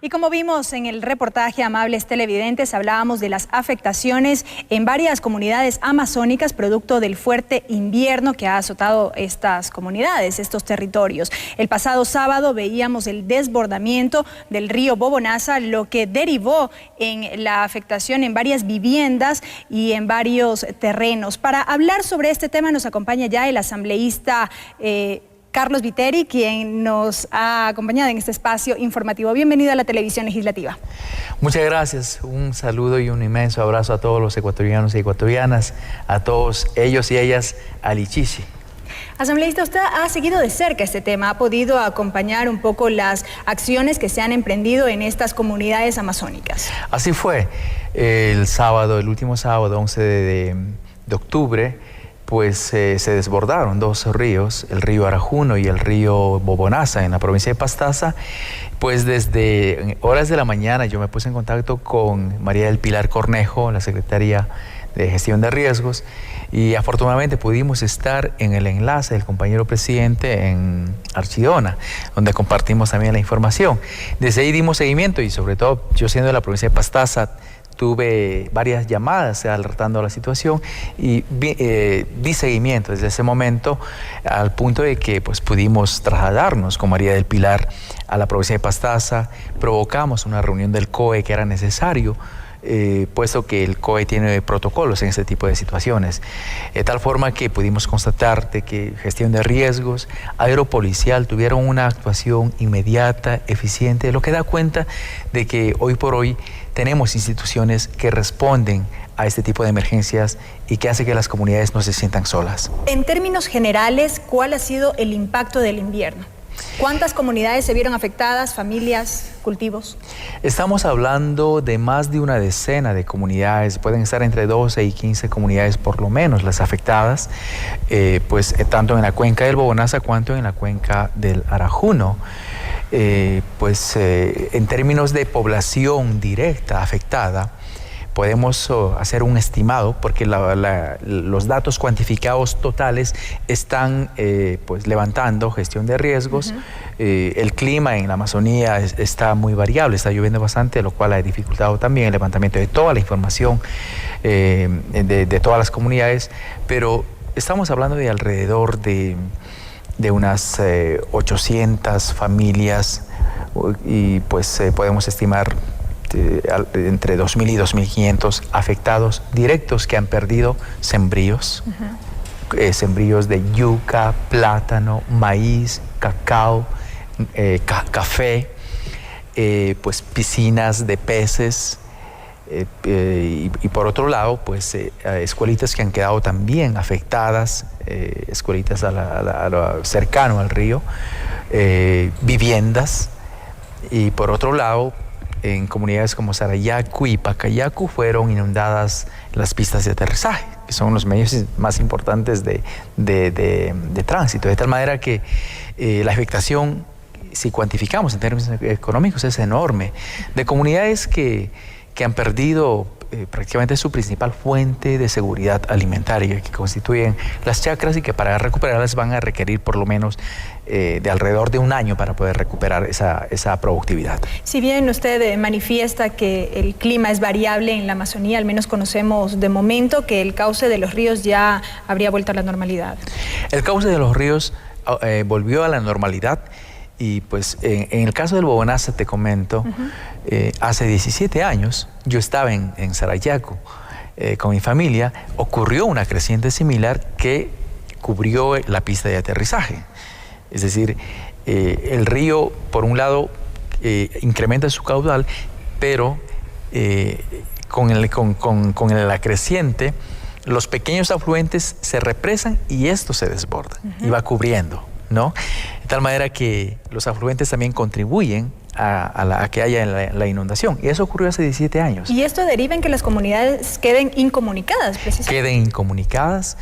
Y como vimos en el reportaje, amables televidentes, hablábamos de las afectaciones en varias comunidades amazónicas producto del fuerte invierno que ha azotado estas comunidades, estos territorios. El pasado sábado veíamos el desbordamiento del río Bobonaza, lo que derivó en la afectación en varias viviendas y en varios terrenos. Para hablar sobre este tema nos acompaña ya el asambleísta Carlos Viteri, quien nos ha acompañado en este espacio informativo. Bienvenido a la televisión legislativa. Muchas gracias. Un saludo y un inmenso abrazo a todos los ecuatorianos y ecuatorianas, a todos ellos y ellas, Alichichi. Asambleísta, usted ha seguido de cerca este tema, ha podido acompañar un poco las acciones que se han emprendido en estas comunidades amazónicas. Así fue. El sábado, el último sábado, 11 de octubre, pues se desbordaron dos ríos, el río Arajuno y el río Bobonaza en la provincia de Pastaza. Pues desde horas de la mañana yo me puse en contacto con María del Pilar Cornejo, la secretaria de Gestión de Riesgos, y afortunadamente pudimos estar en el enlace del compañero presidente en Archidona, donde compartimos también la información. Desde ahí dimos seguimiento y sobre todo yo siendo de la provincia de Pastaza, tuve varias llamadas alertando la situación y di seguimiento desde ese momento al punto de que pues, pudimos trasladarnos con María del Pilar a la provincia de Pastaza. Provocamos una reunión del COE que era necesario, puesto que el COE tiene protocolos en este tipo de situaciones, de tal forma que pudimos constatar de que Gestión de Riesgos, Aeropolicial tuvieron una actuación inmediata, eficiente, lo que da cuenta de que hoy por hoy tenemos instituciones que responden a este tipo de emergencias y que hace que las comunidades no se sientan solas. En términos generales, ¿cuál ha sido el impacto del invierno? ¿Cuántas comunidades se vieron afectadas, familias, cultivos? Estamos hablando de más de una decena de comunidades, pueden estar entre 12 y 15 comunidades por lo menos las afectadas, tanto en la cuenca del Bobonaza cuanto en la cuenca del Arajuno. En términos de población directa afectada, podemos hacer un estimado porque los datos cuantificados totales están levantando Gestión de Riesgos. El clima en la Amazonía está muy variable, está lloviendo bastante, lo cual ha dificultado también el levantamiento de toda la información de todas las comunidades, pero estamos hablando de alrededor de unas 800 familias y podemos estimar entre 2.000 y 2.500 afectados directos que han perdido sembríos, sembríos de yuca, plátano, maíz, cacao, café, piscinas de peces, y por otro lado, escuelitas que han quedado también afectadas, escuelitas cercano al río, viviendas, y por otro lado, en comunidades como Sarayacu y Pacayacu fueron inundadas las pistas de aterrizaje, que son los medios más importantes de tránsito, de tal manera que la afectación, si cuantificamos en términos económicos, es enorme. De comunidades que han perdido prácticamente su principal fuente de seguridad alimentaria, que constituyen las chacras y que para recuperarlas van a requerir por lo menos de alrededor de un año para poder recuperar esa productividad. Si bien usted manifiesta que el clima es variable en la Amazonía, al menos conocemos de momento que el cauce de los ríos ya habría vuelto a la normalidad. El cauce de los ríos volvió a la normalidad. Y en el caso del Bobonaza, te comento, hace 17 años yo estaba en Sarayacu con mi familia, ocurrió una creciente similar que cubrió la pista de aterrizaje. Es decir, el río, por un lado, incrementa su caudal, pero con la creciente, los pequeños afluentes se represan y esto se desborda y va cubriendo, ¿no? De tal manera que los afluentes también contribuyen a que haya la inundación. Y eso ocurrió hace 17 años. ¿Y esto deriva en que las comunidades queden incomunicadas, precisamente? Queden incomunicadas.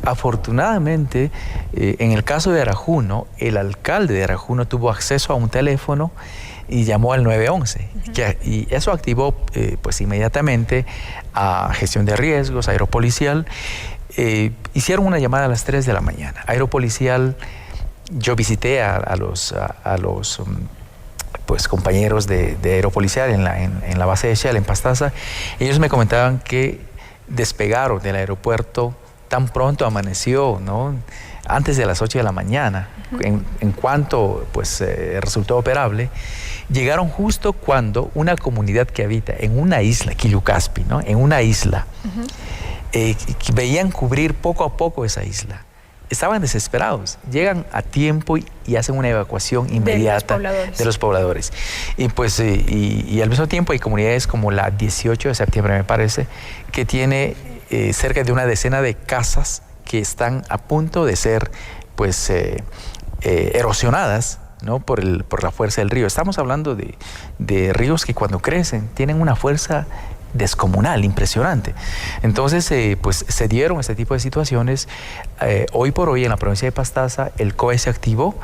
Afortunadamente, en el caso de Arajuno, el alcalde de Arajuno tuvo acceso a un teléfono y llamó al 911. Y eso activó inmediatamente a Gestión de Riesgos, Aeropolicial. Hicieron una llamada a las 3 de la mañana. Aeropolicial, yo visité a los pues, compañeros de aeropolicial en la base de Shell, en Pastaza. Ellos me comentaban que despegaron del aeropuerto tan pronto amaneció, ¿no? Antes de las 8 de la mañana, en cuanto pues, resultó operable, llegaron justo cuando una comunidad que habita en una isla, Quillucaspi, ¿no? En una isla, veían cubrir poco a poco esa isla. Estaban desesperados, llegan a tiempo y hacen una evacuación inmediata de los pobladores. Y, pues, y al mismo tiempo hay comunidades como la 18 de septiembre, me parece, que tiene cerca de una decena de casas que están a punto de ser pues, erosionadas, ¿no? por la fuerza del río. Estamos hablando de ríos que cuando crecen tienen una fuerza descomunal, impresionante. Entonces, pues se dieron este tipo de situaciones. Hoy por hoy en la provincia de Pastaza el COE se activó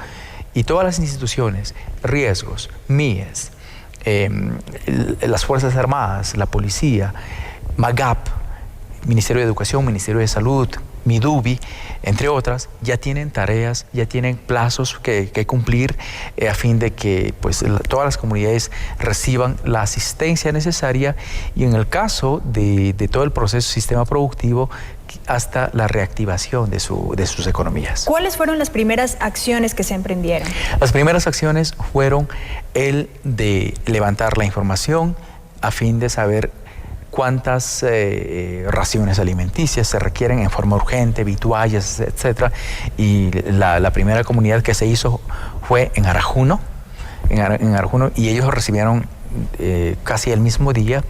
y todas las instituciones, riesgos, MIES, las Fuerzas Armadas, la Policía, MAGAP, Ministerio de Educación, Ministerio de Salud, Midubi, entre otras, ya tienen tareas, ya tienen plazos que cumplir a fin de que pues, todas las comunidades reciban la asistencia necesaria y en el caso de todo el proceso sistema productivo hasta la reactivación de sus economías. ¿Cuáles fueron las primeras acciones que se emprendieron? Las primeras acciones fueron el de levantar la información a fin de saber cuántas raciones alimenticias se requieren en forma urgente, vituallas, etc. Y la primera comunidad que se hizo fue en Arajuno, y ellos recibieron casi el mismo día,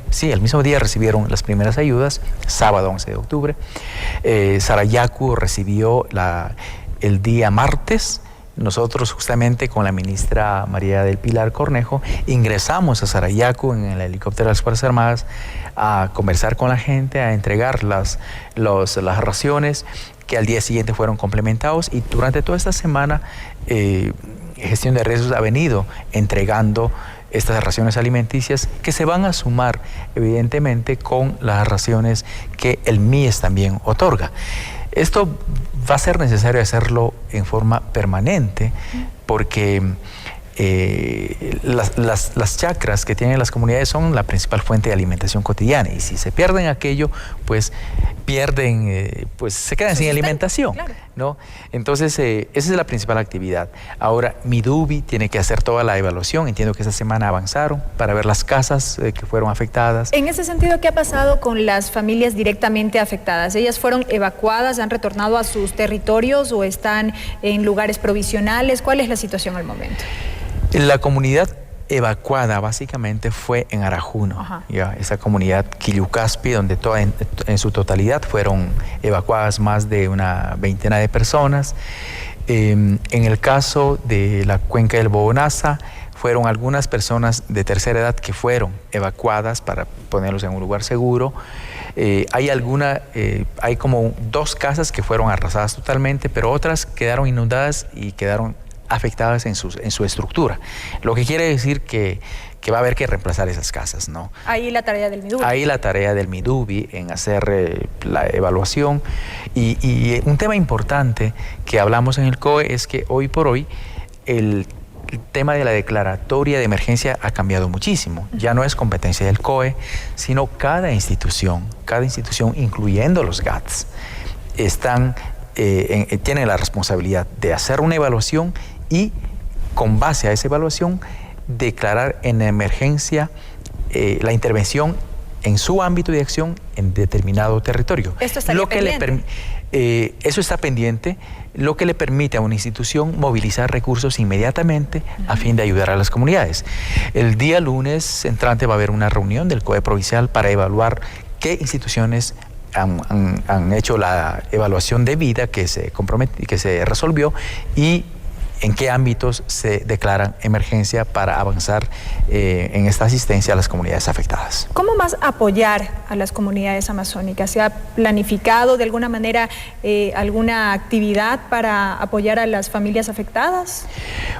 recibieron las primeras ayudas, sábado 11 de octubre. Sarayaku recibió el día martes. Nosotros justamente con la ministra María del Pilar Cornejo ingresamos a Sarayaku en el helicóptero de las Fuerzas Armadas a conversar con la gente, a entregar las raciones que al día siguiente fueron complementados y durante toda esta semana Gestión de Riesgos ha venido entregando estas raciones alimenticias que se van a sumar evidentemente con las raciones que el MIES también otorga. Esto va a ser necesario hacerlo en forma permanente porque las chacras que tienen las comunidades son la principal fuente de alimentación cotidiana y si se pierden aquello, pues pues se quedan sin alimentación, claro, ¿no? Entonces, esa es la principal actividad. Ahora, Midubi tiene que hacer toda la evaluación. Entiendo que esta semana avanzaron para ver las casas que fueron afectadas. En ese sentido, ¿qué ha pasado con las familias directamente afectadas? ¿Ellas fueron evacuadas, han retornado a sus territorios o están en lugares provisionales? ¿Cuál es la situación al momento? La comunidad evacuada básicamente fue en Arajuno, ya, esa comunidad Quillucaspi, donde en su totalidad fueron evacuadas más de una veintena de personas. En el caso de la cuenca del Bobonaza, fueron algunas personas de tercera edad que fueron evacuadas para ponerlos en un lugar seguro. Hay como 2 casas que fueron arrasadas totalmente, pero otras quedaron inundadas y quedaron afectadas en su estructura, lo que quiere decir que va a haber que reemplazar esas casas, ¿no? Ahí la tarea del Midubi. Ahí la tarea del Midubi en hacer la evaluación y un tema importante que hablamos en el COE es que hoy por hoy el tema de la declaratoria de emergencia ha cambiado muchísimo. Ya no es competencia del COE, sino cada institución, incluyendo los GATS, tienen la responsabilidad de hacer una evaluación y con base a esa evaluación declarar en emergencia la intervención en su ámbito de acción en determinado territorio. Esto está pendiente. Eso está pendiente, lo que le permite a una institución movilizar recursos inmediatamente a fin de ayudar a las comunidades. El día lunes entrante va a haber una reunión del COE provincial para evaluar qué instituciones han hecho la evaluación debida que se resolvió y en qué ámbitos se declaran emergencia para avanzar en esta asistencia a las comunidades afectadas. ¿Cómo más apoyar a las comunidades amazónicas? ¿Se ha planificado de alguna manera alguna actividad para apoyar a las familias afectadas?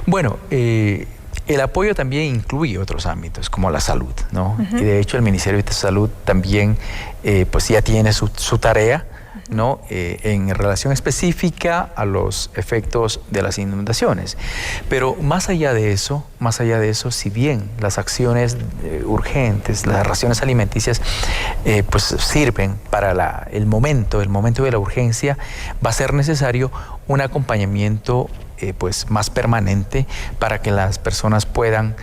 Bueno, el apoyo también incluye otros ámbitos como la salud, ¿no? Y de hecho el Ministerio de Salud también pues ya tiene su tarea ¿no? En relación específica a los efectos de las inundaciones. Pero más allá de eso, si bien las acciones urgentes, las raciones alimenticias, pues sirven para el momento de la urgencia, va a ser necesario un acompañamiento pues más permanente para que las personas puedan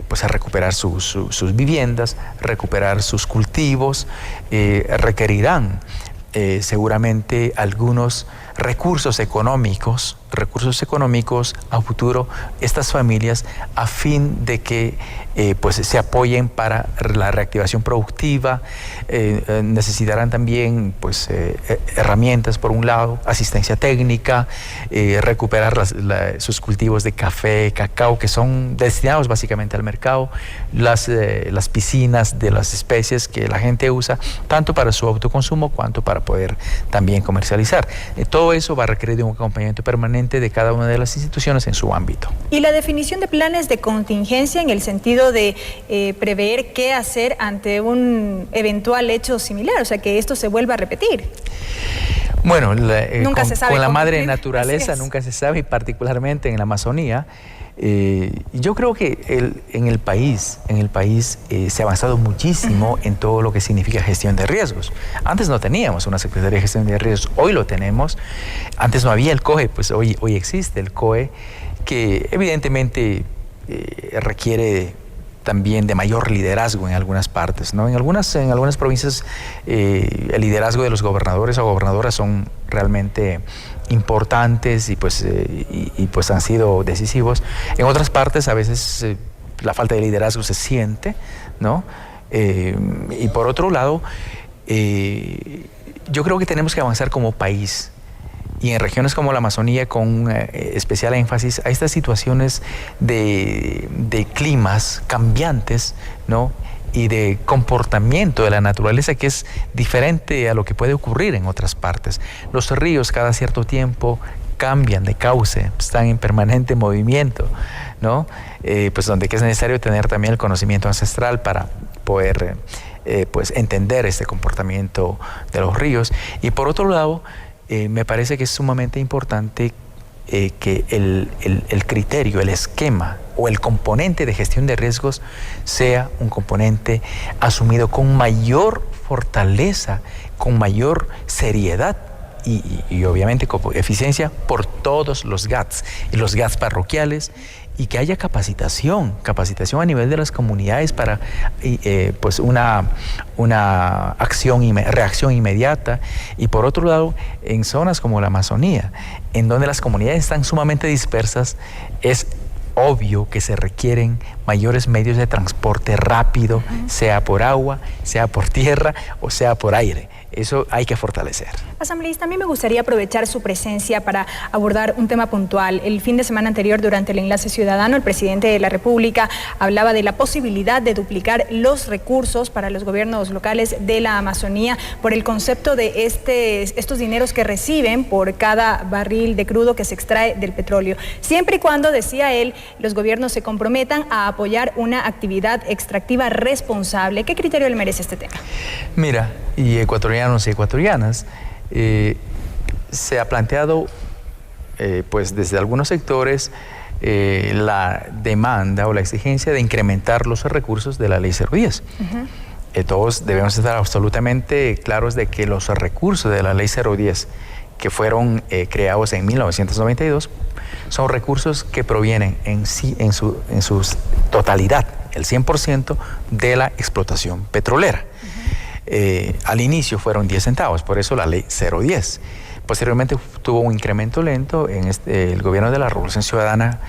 pues a recuperar sus viviendas, recuperar sus cultivos, requerirán seguramente algunos recursos económicos a futuro estas familias, a fin de que pues se apoyen para la reactivación productiva. Necesitarán también pues herramientas, por un lado, asistencia técnica, recuperar sus cultivos de café, cacao, que son destinados básicamente al mercado, las piscinas de las especies que la gente usa tanto para su autoconsumo cuanto para poder también comercializar. Todo eso va a requerir de un acompañamiento permanente de cada una de las instituciones en su ámbito. Y la definición de planes de contingencia en el sentido de prever qué hacer ante un eventual hecho similar, o sea, que esto se vuelva a repetir. Bueno, nunca se sabe con la madre cumplir. naturaleza nunca se sabe, y particularmente en la Amazonía. Yo creo que en el país se ha avanzado muchísimo en todo lo que significa gestión de riesgos. Antes no teníamos una Secretaría de Gestión de Riesgos, hoy lo tenemos. Antes no había el COE, pues hoy existe el COE, que evidentemente requiere también de mayor liderazgo en algunas partes, ¿no? En algunas provincias el liderazgo de los gobernadores o gobernadoras son realmente importantes y pues han sido decisivos. En otras partes a veces la falta de liderazgo se siente, ¿no? Y por otro lado, yo creo que tenemos que avanzar como país, y en regiones como la Amazonía, con especial énfasis a estas situaciones de climas cambiantes, ¿no? Y de comportamiento de la naturaleza que es diferente a lo que puede ocurrir en otras partes. Los ríos cada cierto tiempo cambian de cauce, están en permanente movimiento, ¿no? Pues donde es necesario tener también el conocimiento ancestral para poder pues entender este comportamiento de los ríos. Y por otro lado, me parece que es sumamente importante que el criterio, el esquema o el componente de gestión de riesgos sea un componente asumido con mayor fortaleza, con mayor seriedad y obviamente con eficiencia por todos los GATS y los GATS parroquiales, y que haya capacitación a nivel de las comunidades para pues una reacción inmediata. Y por otro lado, en zonas como la Amazonía, en donde las comunidades están sumamente dispersas, es obvio que se requieren mayores medios de transporte rápido, sea por agua, sea por tierra o sea por aire. Eso hay que fortalecer. Asambleísta, a mí me gustaría aprovechar su presencia para abordar un tema puntual. El fin de semana anterior, durante el Enlace Ciudadano, el presidente de la República hablaba de la posibilidad de duplicar los recursos para los gobiernos locales de la Amazonía por el concepto de estos dineros que reciben por cada barril de crudo que se extrae del petróleo. Siempre y cuando, decía él, los gobiernos se comprometan a apoyar una actividad extractiva responsable. ¿Qué criterio le merece este tema? Mira, y ecuatorianos y ecuatorianas, se ha planteado pues desde algunos sectores la demanda o la exigencia de incrementar los recursos de la Ley 010. Todos debemos estar absolutamente claros de que los recursos de la Ley 010 que fueron creados en 1992 son recursos que provienen en su totalidad, el 100% de la explotación petrolera. Al inicio fueron 10 centavos, por eso la Ley 010. Posteriormente tuvo un incremento lento. El gobierno de la Revolución Ciudadana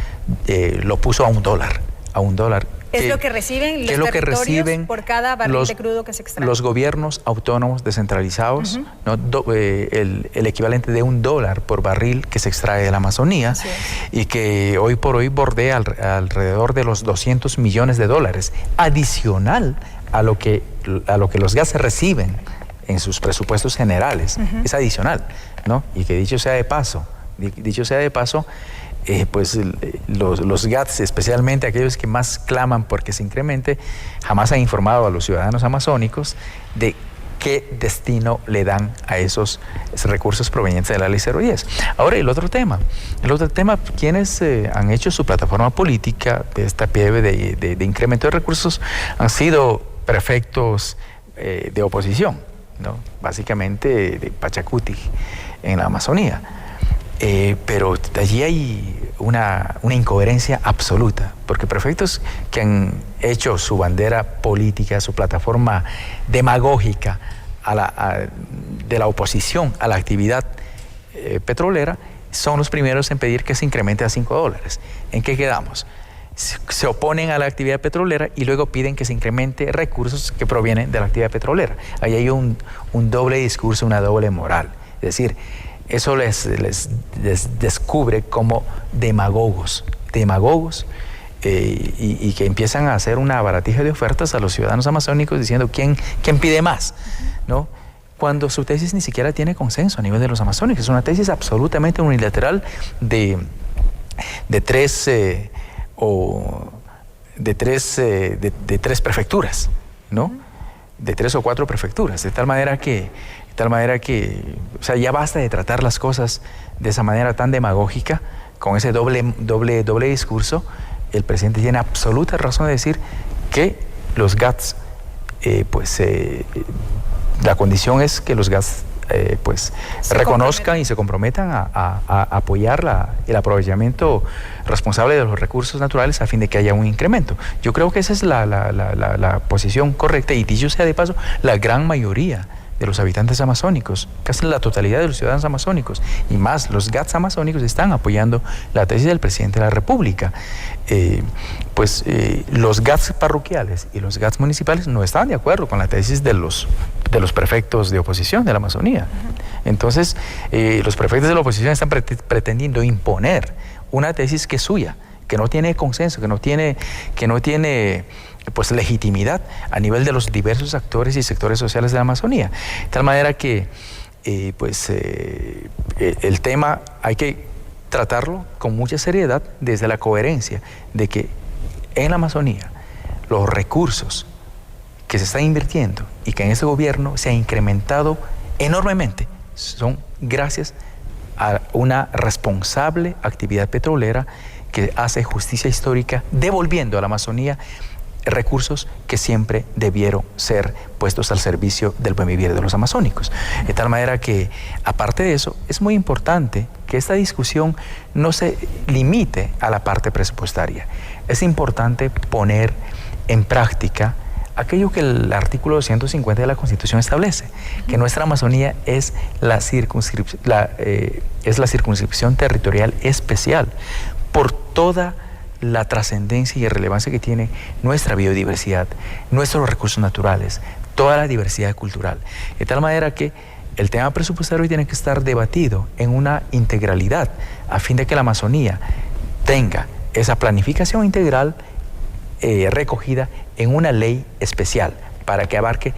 lo puso a $1. Es lo que reciben los territorios por cada barril de crudo que se extrae. Los gobiernos autónomos descentralizados, ¿no? El equivalente de $1 por barril que se extrae de la Amazonía, y que hoy por hoy bordea alrededor de los $200 millones, adicional a lo que los GATS reciben en sus presupuestos generales. Es adicional, ¿no? Y que dicho sea de paso, pues los GATS, especialmente aquellos que más claman porque se incremente, jamás han informado a los ciudadanos amazónicos de qué destino le dan a esos recursos provenientes de la Ley 010. Ahora, el otro tema, quienes han hecho su plataforma política de esta pieve de incremento de recursos han sido prefectos de oposición, ¿no? Básicamente de Pachacuti, en la Amazonía. Pero allí hay una incoherencia absoluta, porque prefectos que han hecho su bandera política, su plataforma demagógica de la oposición a la actividad petrolera, son los primeros en pedir que se incremente a $5. ¿En qué quedamos? Se oponen a la actividad petrolera y luego piden que se incremente recursos que provienen de la actividad petrolera. Ahí hay un doble discurso, una doble moral. Es decir, eso les descubre como demagogos, y que empiezan a hacer una baratija de ofertas a los ciudadanos amazónicos diciendo quién pide más, ¿no? Cuando su tesis ni siquiera tiene consenso a nivel de los amazónicos. Es una tesis absolutamente unilateral de tres prefecturas, ¿no? De 3 o 4 prefecturas, de tal manera que, o sea, ya basta de tratar las cosas de esa manera tan demagógica, con ese doble discurso. El presidente tiene absoluta razón de decir que los GATS, la condición es que los GATS reconozcan y se comprometan a apoyar el aprovechamiento responsable de los recursos naturales a fin de que haya un incremento. Yo creo que esa es la posición correcta, y dicho sea de paso, la gran mayoría de los habitantes amazónicos, casi la totalidad de los ciudadanos amazónicos y más los GATS amazónicos están apoyando la tesis del presidente de la República. Los GATS parroquiales y los GATS municipales no están de acuerdo con la tesis de los prefectos de oposición de la Amazonía. Entonces, los prefectos de la oposición están pretendiendo imponer una tesis que es suya, que no tiene consenso, que no tiene legitimidad a nivel de los diversos actores y sectores sociales de la Amazonía. De tal manera que el tema hay que tratarlo con mucha seriedad desde la coherencia de que en la Amazonía los recursos que se están invirtiendo y que en este gobierno se ha incrementado enormemente son gracias a una responsable actividad petrolera que hace justicia histórica devolviendo a la Amazonía recursos que siempre debieron ser puestos al servicio del buen vivir de los amazónicos. De tal manera que, aparte de eso, es muy importante que esta discusión no se limite a la parte presupuestaria. Es importante poner en práctica aquello que el artículo 250 de la Constitución establece, que nuestra Amazonía es la circunscripción territorial especial por toda la trascendencia y relevancia que tiene nuestra biodiversidad, nuestros recursos naturales, toda la diversidad cultural. De tal manera que el tema presupuestario tiene que estar debatido en una integralidad a fin de que la Amazonía tenga esa planificación integral recogida en una ley especial para que abarque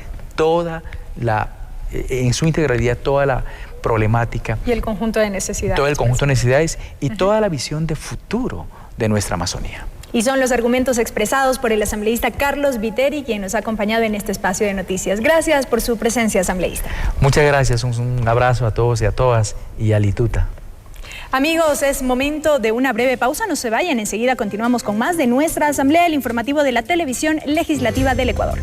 en su integralidad toda la problemática. Y el conjunto de necesidades. Todo el conjunto de necesidades y toda la visión de futuro de nuestra Amazonía. Y son los argumentos expresados por el asambleísta Carlos Viteri, quien nos ha acompañado en este espacio de noticias. Gracias por su presencia, asambleísta. Muchas gracias, un abrazo a todos y a todas y a Lituta. Amigos, es momento de una breve pausa, no se vayan, enseguida continuamos con más de nuestra asamblea, el informativo de la Televisión Legislativa del Ecuador.